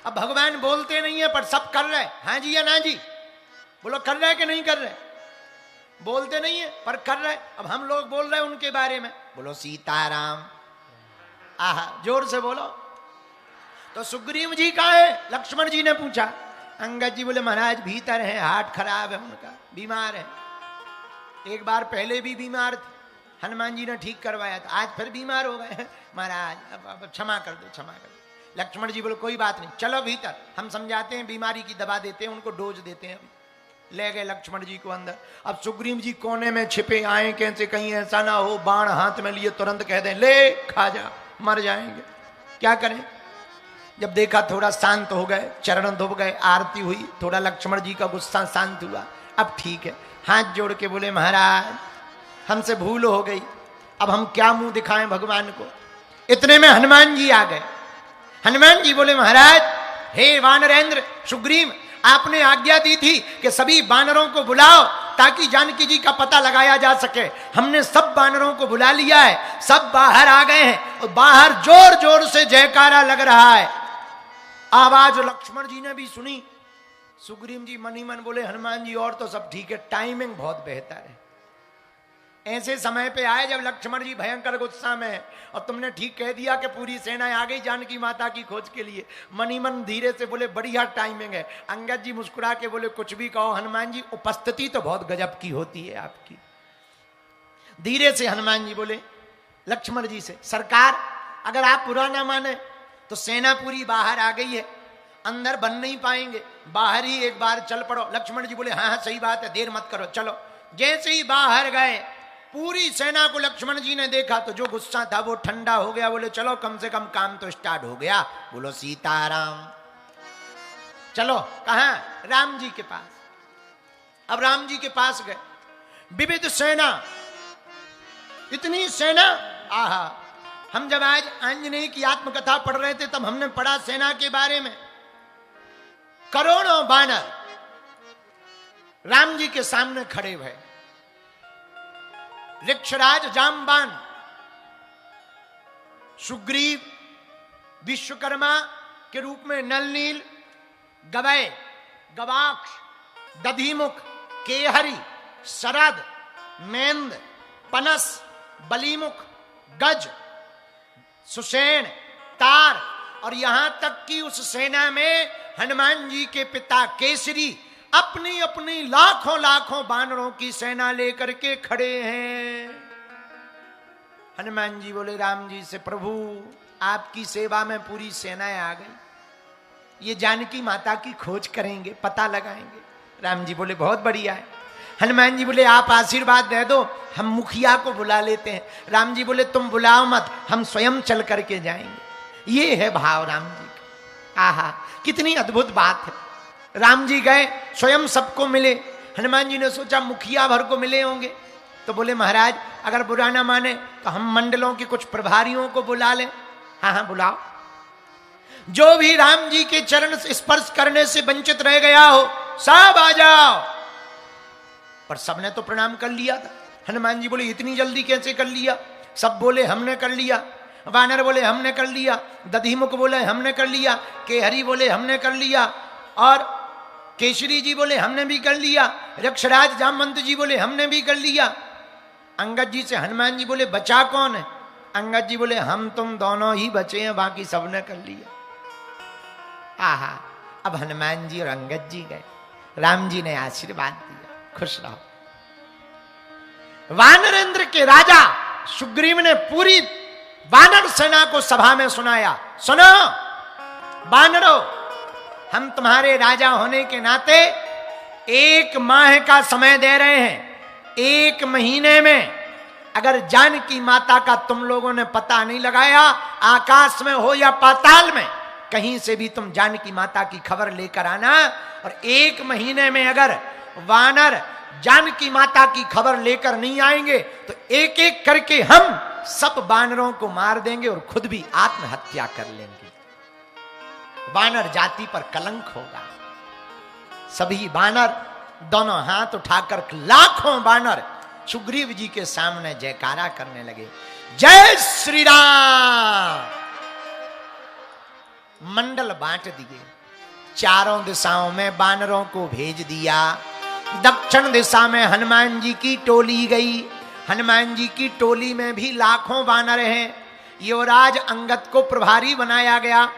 अब भगवान बोलते नहीं है पर सब कर रहे, हाँ जी या ना जी, बोलो कर रहे कि नहीं कर रहे? बोलते नहीं है पर कर रहे। अब हम लोग बोल रहे हैं उनके बारे में, बोलो सीताराम, आहा जोर से बोलो। तो सुग्रीव जी कहाँ है? लक्ष्मण जी ने पूछा। अंगद जी बोले महाराज भीतर है, हार्ट खराब है उनका, बीमार है। एक बार पहले भी बीमार थे, हनुमान जी ने ठीक करवाया था, आज फिर बीमार हो गए महाराज, अब क्षमा कर दो, क्षमा कर दो। लक्ष्मण जी बोले कोई बात नहीं, चलो भीतर, हम समझाते हैं, बीमारी की दवा देते हैं, उनको डोज देते हैं। ले गए लक्ष्मण जी को अंदर। अब सुग्रीव जी कोने में छिपे आए, कैसे कहीं ऐसा ना हो बाण हाथ में लिए तुरंत कह दें ले खा जा, मर जाएंगे, क्या करें। जब देखा थोड़ा शांत हो गए, चरण धुप गए, आरती हुई, थोड़ा लक्ष्मण जी का गुस्सा शांत हुआ, अब ठीक है। हाथ जोड़ के बोले महाराज हमसे भूल हो गई, अब हम क्या मुंह दिखाएं भगवान को। इतने में हनुमान जी आ गए। हनुमान जी बोले महाराज हे वानरेंद्र सुग्रीव, आपने आज्ञा दी थी कि सभी वानरों को बुलाओ ताकि जानकी जी का पता लगाया जा सके। हमने सब वानरों को बुला लिया है, सब बाहर आ गए हैं और बाहर जोर जोर से जयकारा लग रहा है। आवाज लक्ष्मण जी ने भी सुनी। सुग्रीव जी मन ही मन बोले हनुमान जी और तो सब ठीक है, टाइमिंग बहुत बेहतर है। ऐसे समय पे आए जब लक्ष्मण जी भयंकर गुस्सा में है और तुमने ठीक कह दिया कि पूरी सेना आ गई जानकी माता की खोज के लिए। मनी मन धीरे से बोले बढ़िया टाइमिंग है। अंगद जी मुस्कुरा के बोले कुछ भी कहो हनुमान जी, उपस्थिति तो बहुत गजब की होती है आपकी। धीरे से हनुमान जी बोले लक्ष्मण जी से, सरकार अगर आप बुरा ना माने तो सेना पूरी बाहर आ गई है, अंदर बन नहीं पाएंगे, बाहर ही एक बार चल पड़ो। लक्ष्मण जी बोले हाँ हाँ सही बात है, देर मत करो, चलो। जैसे ही बाहर गए पूरी सेना को लक्ष्मण जी ने देखा तो जो गुस्सा था वो ठंडा हो गया। बोले चलो कम से कम काम तो स्टार्ट हो गया, बोलो सीताराम। चलो कहां? राम जी के पास। अब राम जी के पास गए, विविध सेना, इतनी सेना, आहा। हम जब आज आंजनेय की आत्मकथा पढ़ रहे थे तब हमने पढ़ा सेना के बारे में। करोड़ों वानर राम जी के सामने खड़े हुए। ऋक्षराज जामबान, सुग्रीव, विश्वकर्मा के रूप में नलनील, गवय, गवाक्ष, दधिमुख, केहरी, शरद, मेंद, पनस, बलीमुख, गज, सुषेण, तार, और यहां तक कि उस सेना में हनुमान जी के पिता केसरी अपनी अपनी लाखों लाखों वानरों की सेना लेकर के खड़े हैं। हनुमान जी बोले राम जी से, प्रभु आपकी सेवा में पूरी सेनाएं आ गई, ये जानकी माता की खोज करेंगे, पता लगाएंगे। राम जी बोले बहुत बढ़िया है। हनुमान जी बोले आप आशीर्वाद दे दो, हम मुखिया को बुला लेते हैं। राम जी बोले तुम बुलाओ मत, हम स्वयं चल करके जाएंगे। ये है भाव राम जी का। आहा कितनी अद्भुत बात है। राम जी गए, स्वयं सबको मिले। हनुमान जी ने सोचा मुखिया भर को मिले होंगे, तो बोले महाराज अगर बुरा ना माने तो हम मंडलों के कुछ प्रभारियों को बुला लें। हाँ हाँ बुलाओ। जो भी राम जी के चरण स्पर्श करने से वंचित रह गया हो सब आ जाओ। पर सबने तो प्रणाम कर लिया था। हनुमान जी बोले इतनी जल्दी कैसे कर लिया? सब बोले हमने कर लिया। वानर बोले हमने कर लिया, दधिमुख बोले हमने कर लिया, केहरी बोले हमने कर लिया, और केसरी जी बोले हमने भी कर लिया, ऋक्षराज जामवंत जी बोले हमने भी कर लिया। अंगद जी से हनुमान जी बोले बचा कौन है? अंगद जी बोले हम तुम दोनों ही बचे हैं, बाकी सबने कर लिया। आहा अब हनुमान जी और अंगद जी गए, राम जी ने आशीर्वाद दिया, खुश रहो। वानरेंद्र के राजा सुग्रीव ने पूरी वानर सेना को सभा में सुनाया, सुनो वानरों, हम तुम्हारे राजा होने के नाते 1 माह का समय दे रहे हैं। 1 महीने में अगर जानकी माता का तुम लोगों ने पता नहीं लगाया, आकाश में हो या पाताल में, कहीं से भी तुम जानकी माता की खबर लेकर आना। और 1 महीने में अगर वानर जानकी माता की खबर लेकर नहीं आएंगे तो एक एक करके हम सब वानरों को मार देंगे और खुद भी आत्महत्या कर लेंगे। वानर जाति पर कलंक होगा। सभी वानर दोनों हाथ उठाकर लाखों वानर सुग्रीव जी के सामने जयकारा करने लगे, जय श्री राम। मंडल बांट दिए, चारों दिशाओं में बानरों को भेज दिया। दक्षिण दिशा में हनुमान जी की टोली गई। हनुमान जी की टोली में भी लाखों बानर हैं। युवराज अंगद को प्रभारी बनाया गया,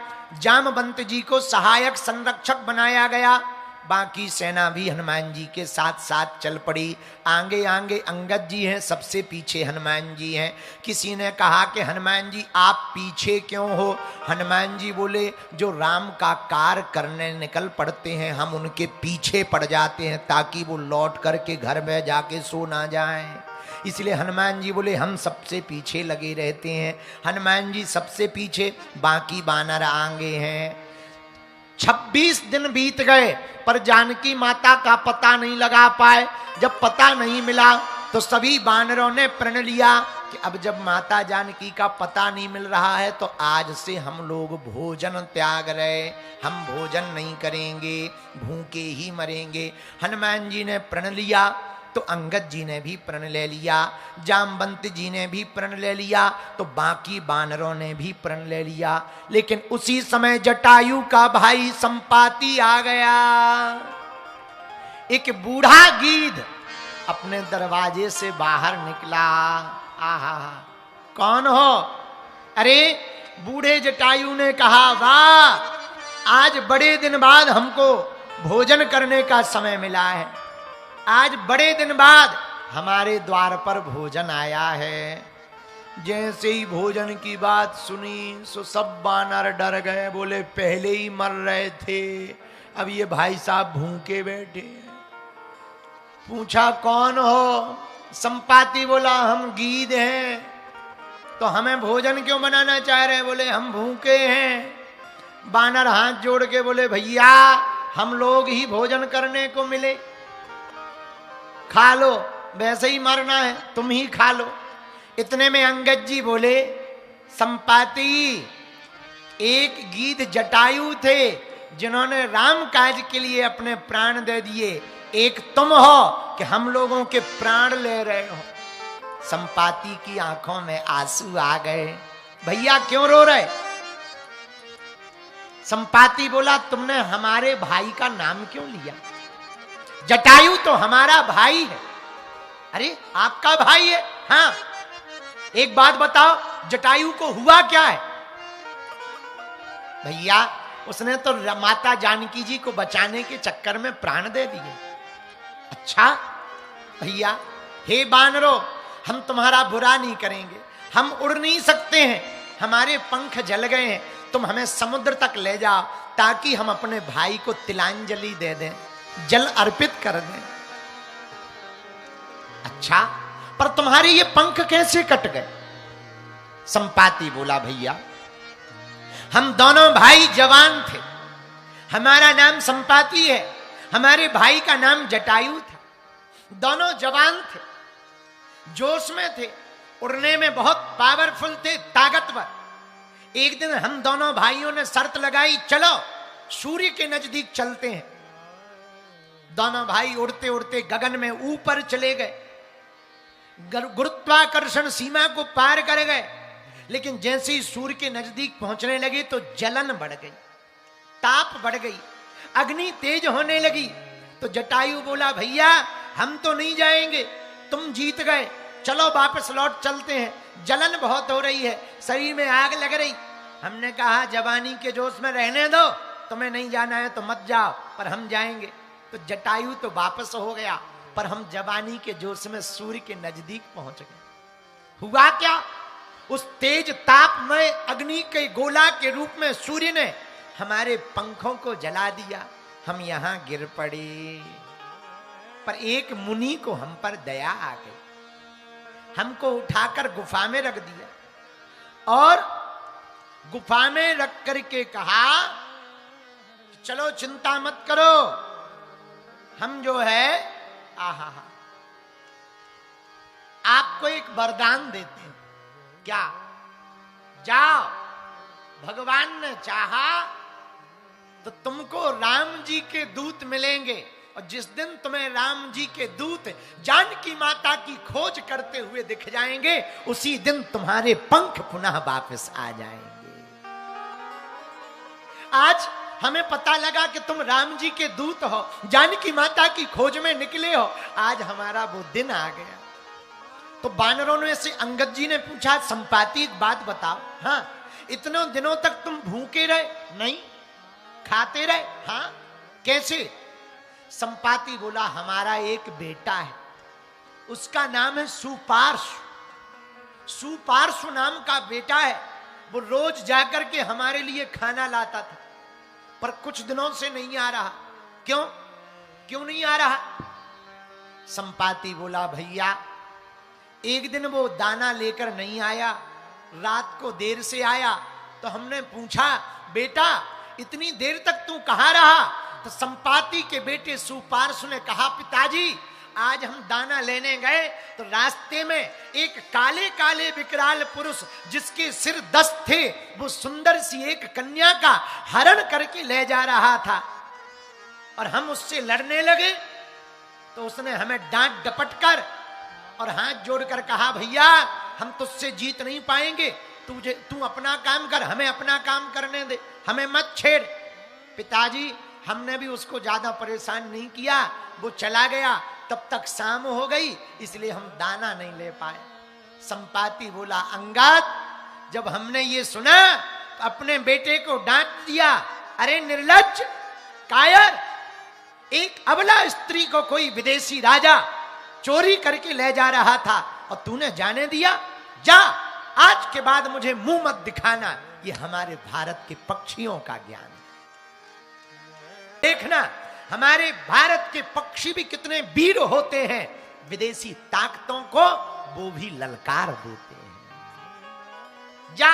जामवंत जी को सहायक संरक्षक बनाया गया। बाकी सेना भी हनुमान जी के साथ साथ चल पड़ी। आगे आगे अंगद जी हैं, सबसे पीछे हनुमान जी हैं। किसी ने कहा कि हनुमान जी आप पीछे क्यों हो? हनुमान जी बोले जो राम का कार्य करने निकल पड़ते हैं हम उनके पीछे पड़ जाते हैं ताकि वो लौट करके घर में जाके सो ना जाएं। इसलिए हनुमान जी बोले हम सबसे पीछे लगे रहते हैं। हनुमान जी सबसे पीछे, बाकी बानर आगे हैं। 26 दिन बीत गए पर जानकी माता का पता नहीं लगा पाए। जब पता नहीं मिला तो सभी बानरों ने प्रण लिया कि अब जब माता जानकी का पता नहीं मिल रहा है तो आज से हम लोग भोजन त्याग रहे, हम भोजन नहीं करेंगे, भूखे ही मरेंगे। हनुमान जी ने प्रण लिया तो अंगद जी ने भी प्रण ले लिया, जामवंत जी ने भी प्रण ले लिया, तो बाकी बानरों ने भी प्रण ले लिया। लेकिन उसी समय जटायु का भाई संपाति आ गया। एक बूढ़ा गीध अपने दरवाजे से बाहर निकला। आहा, कौन हो? अरे बूढ़े जटायु ने कहा वाह, आज बड़े दिन बाद हमको भोजन करने का समय मिला है। आज बड़े दिन बाद हमारे द्वार पर भोजन आया है। जैसे ही भोजन की बात सुनी सो सब बानर डर गए, बोले पहले ही मर रहे थे, अब ये भाई साहब भूखे बैठे। पूछा कौन हो? संपाति बोला हम गीध हैं। तो हमें भोजन क्यों बनाना चाह रहे? बोले हम भूखे हैं। बानर हाथ जोड़ के बोले भैया हम लोग ही भोजन करने को मिले, खा लो, वैसे ही मरना है तुम ही खा लो। इतने में अंगद जी बोले संपाति एक गीध जटायु थे जिन्होंने राम काज के लिए अपने प्राण दे दिए, एक तुम हो कि हम लोगों के प्राण ले रहे हो। संपाति की आंखों में आंसू आ गए। भैया क्यों रो रहे? संपाति बोला तुमने हमारे भाई का नाम क्यों लिया? जटायु तो हमारा भाई है। अरे आपका भाई है? हाँ, एक बात बताओ जटायु को हुआ क्या है? भैया उसने तो माता जानकी जी को बचाने के चक्कर में प्राण दे दिए। अच्छा भैया, हे बानरो हम तुम्हारा बुरा नहीं करेंगे, हम उड़ नहीं सकते हैं, हमारे पंख जल गए हैं, तुम हमें समुद्र तक ले जाओ ताकि हम अपने भाई को तिलांजलि दे दें, जल अर्पित कर दें। अच्छा पर तुम्हारे ये पंख कैसे कट गए? संपाति बोला भैया हम दोनों भाई जवान थे, हमारा नाम संपाति है, हमारे भाई का नाम जटायु था। दोनों जवान थे, जोश में थे, उड़ने में बहुत पावरफुल थे, ताकतवर। एक दिन हम दोनों भाइयों ने शर्त लगाई चलो सूर्य के नजदीक चलते हैं। दोनों भाई उड़ते उड़ते गगन में ऊपर चले गए, गुरुत्वाकर्षण सीमा को पार कर गए। लेकिन जैसे ही सूर्य के नजदीक पहुंचने लगे तो जलन बढ़ गई, ताप बढ़ गई, अग्नि तेज होने लगी। तो जटायु बोला भैया हम तो नहीं जाएंगे, तुम जीत गए, चलो वापस लौट चलते हैं, जलन बहुत हो रही है, शरीर में आग लग रही। हमने कहा जवानी के जोश में रहने दो, तुम्हें नहीं जाना है तो मत जाओ, पर हम जाएंगे। तो जटायु तो वापस हो गया, पर हम जवानी के जोश में सूर्य के नजदीक पहुंच गए। हुआ क्या? उस तेज ताप में अग्नि के गोला के रूप में सूर्य ने हमारे पंखों को जला दिया, हम यहां गिर पड़े। पर एक मुनि को हम पर दया आ गई, हमको उठाकर गुफा में रख दिया और गुफा में रख करके कहा चलो चिंता मत करो, हम जो है आहा आपको एक वरदान देते हैं। क्या? जाओ, भगवान ने चाहा तो तुमको राम जी के दूत मिलेंगे, और जिस दिन तुम्हें राम जी के दूत जानकी माता की खोज करते हुए दिख जाएंगे उसी दिन तुम्हारे पंख पुनः वापस आ जाएंगे। आज हमें पता लगा कि तुम राम जी के दूत हो, जानकी माता की खोज में निकले हो, आज हमारा वो दिन आ गया। तो बानरों ने से अंगद जी ने पूछा, संपाति एक बात बताओ, हाँ इतने दिनों तक तुम भूखे रहे? नहीं। खाते रहे? हाँ। कैसे? संपाति बोला, हमारा एक बेटा है, उसका नाम है सुपार्श्व। सुपार्श्व नाम का बेटा है, वो रोज जाकर के हमारे लिए खाना लाता था, पर कुछ दिनों से नहीं आ रहा। क्यों? क्यों नहीं आ रहा? संपाति बोला, भैया एक दिन वो दाना लेकर नहीं आया, रात को देर से आया, तो हमने पूछा, बेटा इतनी देर तक तू कहां रहा? तो संपाति के बेटे सुपार्श्व ने कहा, पिताजी आज हम दाना लेने गए तो रास्ते में एक काले काले विकराल पुरुष जिसके सिर 10 थे, वो सुंदर सी एक कन्या का हरण करके ले जा रहा था, और हम उससे लड़ने लगे तो उसने हमें डांट डपट कर और हाथ जोड़कर कहा, भैया हम तुझसे जीत नहीं पाएंगे, तू अपना काम कर, हमें अपना काम करने दे, हमें मत छेड़। पिताजी हमने भी उसको ज्यादा परेशान नहीं किया, वो चला गया, तब तक शाम हो गई, इसलिए हम दाना नहीं ले पाए। संपाति बोला, अंगद जब हमने ये सुना तो अपने बेटे को डांट दिया, अरे निर्लज्ज कायर, एक अबला स्त्री को कोई विदेशी राजा चोरी करके ले जा रहा था और तूने जाने दिया? जा, आज के बाद मुझे मुंह मत दिखाना, ये हमारे भारत के पक्षियों का ज्ञान है। देखना हमारे भारत के पक्षी भी कितने वीर होते हैं, विदेशी ताकतों को वो भी ललकार देते हैं। जा।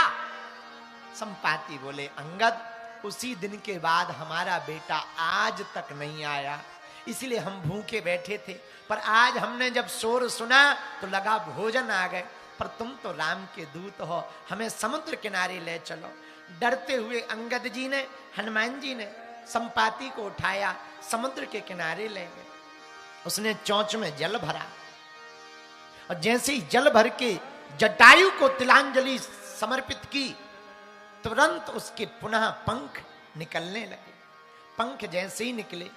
संपाति बोले, अंगद उसी दिन के बाद हमारा बेटा आज तक नहीं आया, इसलिए हम भूखे बैठे थे, पर आज हमने जब शोर सुना तो लगा भोजन आ गए, पर तुम तो राम के दूत हो, हमें समुद्र किनारे ले चलो। डरते हुए अंगद जी ने, हनुमान जी ने संपाति को उठाया, समुद्र के किनारे ले गए। उसने चोंच में जल भरा और जैसे ही जल भर के जटायु को तिलांजलि समर्पित की, तुरंत उसके पुनः पंख निकलने लगे। पंख जैसे ही निकले,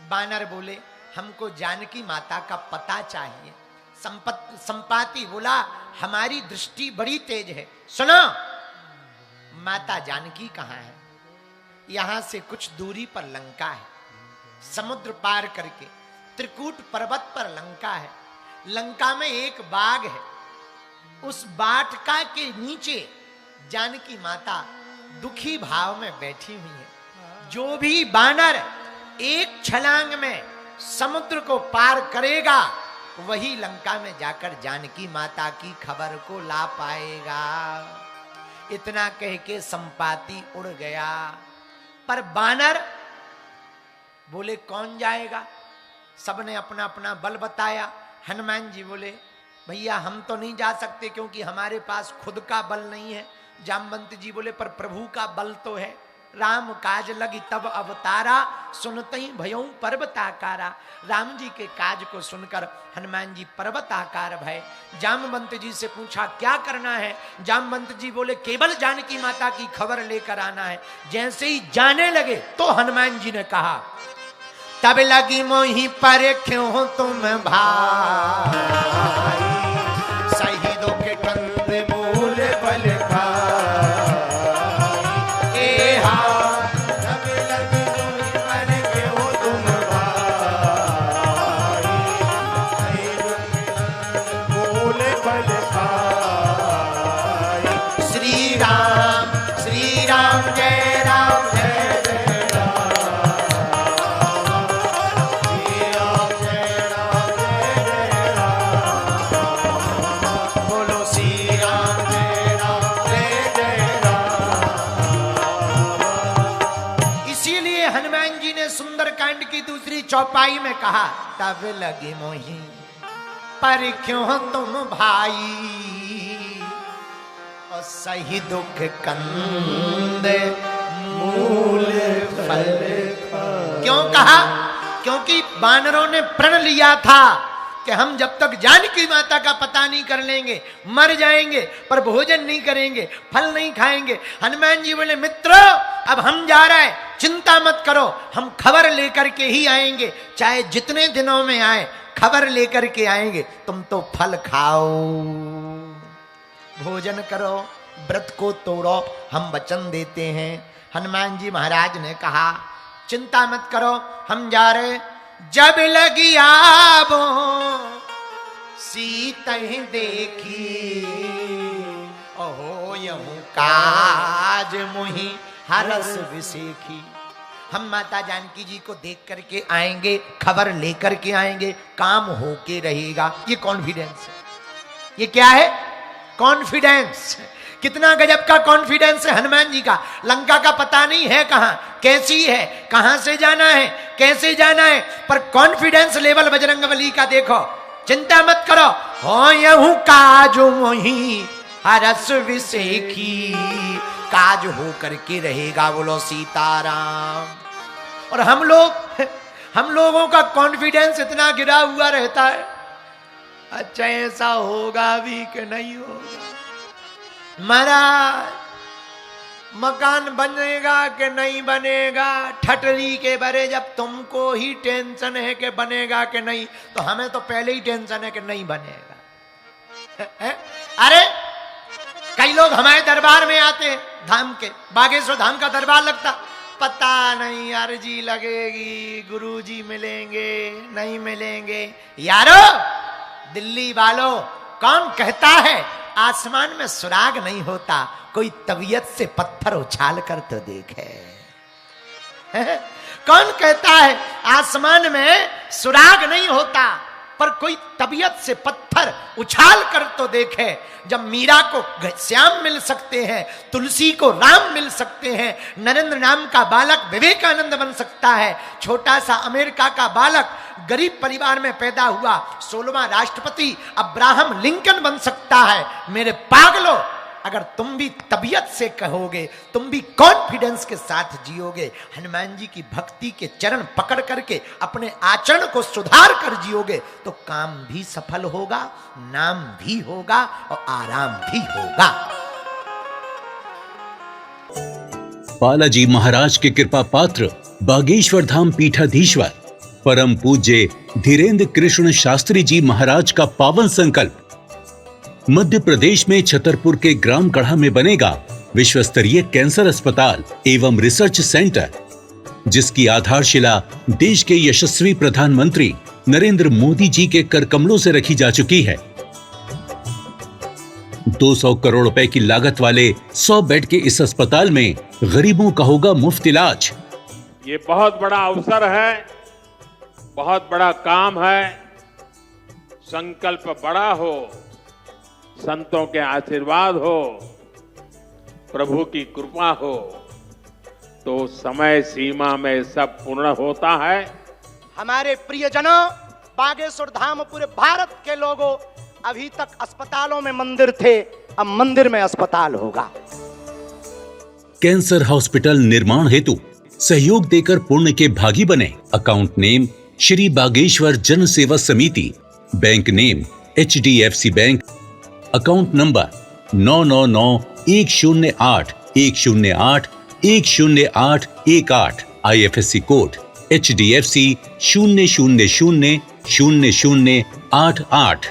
बानर बोले, हमको जानकी माता का पता चाहिए। संपाति बोला, हमारी दृष्टि बड़ी तेज है, सुनो माता जानकी कहाँ है? यहां से कुछ दूरी पर लंका है, समुद्र पार करके त्रिकूट पर्वत पर लंका है। लंका में एक बाग है, उस बाटका के नीचे जानकी माता दुखी भाव में बैठी हुई है। जो भी बानर एक छलांग में समुद्र को पार करेगा, वही लंका में जाकर जानकी माता की खबर को ला पाएगा। इतना कह के संपाति उड़ गया, पर बानर बोले कौन जाएगा? सबने अपना अपना बल बताया। हनुमान जी बोले, भैया हम तो नहीं जा सकते क्योंकि हमारे पास खुद का बल नहीं है। जामवंत जी बोले, पर प्रभु का बल तो है। राम काज लगी तब अवतारा, सुनते ही भयऊ पर्वत आकारा। राम जी के काज को सुनकर हनुमान जी पर्वत आकार भय। जामवंत जी से पूछा क्या करना है? जामवंत जी बोले, केवल जानकी माता की खबर लेकर आना है। जैसे ही जाने लगे तो हनुमान जी ने कहा, तब लगी मोही पर क्यों तुम भाई, शहीदों के कंध मूल बल चौपाई में कहा, तब लगी मोही पर क्यों तुम भाई, और सही दुख कंद मूल फल। क्यों कहा? क्योंकि बानरों ने प्रण लिया था कि हम जब तक जानकी माता का पता नहीं कर लेंगे मर जाएंगे, पर भोजन नहीं करेंगे, फल नहीं खाएंगे। हनुमान जी बोले मित्रों अब हम जा रहे हैं, चिंता मत करो, हम खबर लेकर के ही आएंगे, चाहे जितने दिनों में आए खबर लेकर के आएंगे। तुम तो फल खाओ, भोजन करो, व्रत को तोड़ो, हम वचन देते हैं। हनुमान जी महाराज ने कहा चिंता मत करो, हम जा रहे। जब लगी आबो सीता देखी, ओहो यहूं काज मुहि हरस विसेखी। हम माता जानकी जी को देख करके आएंगे, खबर लेकर के आएंगे, काम होके रहेगा। ये कॉन्फिडेंस है, ये क्या है? कॉन्फिडेंस। कितना गजब का कॉन्फिडेंस है हनुमान जी का। लंका का पता नहीं है कहां, कैसी है, कहां से जाना है, कैसे जाना है, पर कॉन्फिडेंस लेवल बजरंगबली का देखो। चिंता मत करो, हो यहूं काज मोही हरस विसेखी, काज हो करके रहेगा। बोलो सीताराम। और हम लोगों का कॉन्फिडेंस इतना गिरा हुआ रहता है, अच्छा ऐसा होगा भी कि नहीं होगा, महाराज मकान बनेगा कि नहीं बनेगा, ठटरी के बारे जब तुमको ही टेंशन है कि बनेगा कि नहीं, तो हमें तो पहले ही टेंशन है कि नहीं बनेगा। अरे कई लोग हमारे दरबार में आते हैं, धाम के, बागेश्वर धाम का दरबार लगता, पता नहीं अर्जी लगेगी, गुरुजी मिलेंगे नहीं मिलेंगे। यारो दिल्ली वालों, कौन कहता है आसमान में सुराग नहीं होता? कोई तबीयत से पत्थर उछाल कर तो देखे। कौन कहता है आसमान में सुराग नहीं होता, पर कोई तबीयत से पत्थर उछाल कर तो देखे। जब मीरा को श्याम मिल सकते हैं, तुलसी को राम मिल सकते हैं, नरेंद्र नाम का बालक विवेकानंद बन सकता है, छोटा सा अमेरिका का बालक गरीब परिवार में पैदा हुआ 16वां राष्ट्रपति अब्राहम लिंकन बन सकता है। मेरे पागलों, अगर तुम भी तबीयत से कहोगे, तुम भी कॉन्फिडेंस के साथ जियोगे, हनुमान जी की भक्ति के चरण पकड़ करके अपने आचरण को सुधार कर जियोगे, तो काम भी सफल होगा, नाम भी होगा और आराम भी होगा। बालाजी महाराज के कृपा पात्र बागेश्वर धाम पीठाधीश्वर परम पूज्य धीरेन्द्र कृष्ण शास्त्री जी महाराज का पावन संकल्प। मध्य प्रदेश में छतरपुर के ग्राम गढ़ा में बनेगा विश्व स्तरीय कैंसर अस्पताल एवं रिसर्च सेंटर, जिसकी आधारशिला देश के यशस्वी प्रधानमंत्री नरेंद्र मोदी जी के कर कमलों से रखी जा चुकी है। 200 करोड़ रुपए की लागत वाले 100 बेड के इस अस्पताल में गरीबों का होगा मुफ्त इलाज। ये बहुत बड़ा अवसर है, बहुत बड़ा काम है। संकल्प बड़ा हो, संतों के आशीर्वाद हो, प्रभु की कृपा हो, तो समय सीमा में सब पूर्ण होता है। हमारे प्रियजनों, बागेश्वर धाम पूरे भारत के लोगों, अभी तक अस्पतालों में मंदिर थे, अब मंदिर में अस्पताल होगा। कैंसर हॉस्पिटल निर्माण हेतु सहयोग देकर पुण्य के भागी बने। अकाउंट नेम श्री बागेश्वर जन सेवा समिति, bank name HDFC bank, account number 999108108108, IFSC code HDFC 0000088।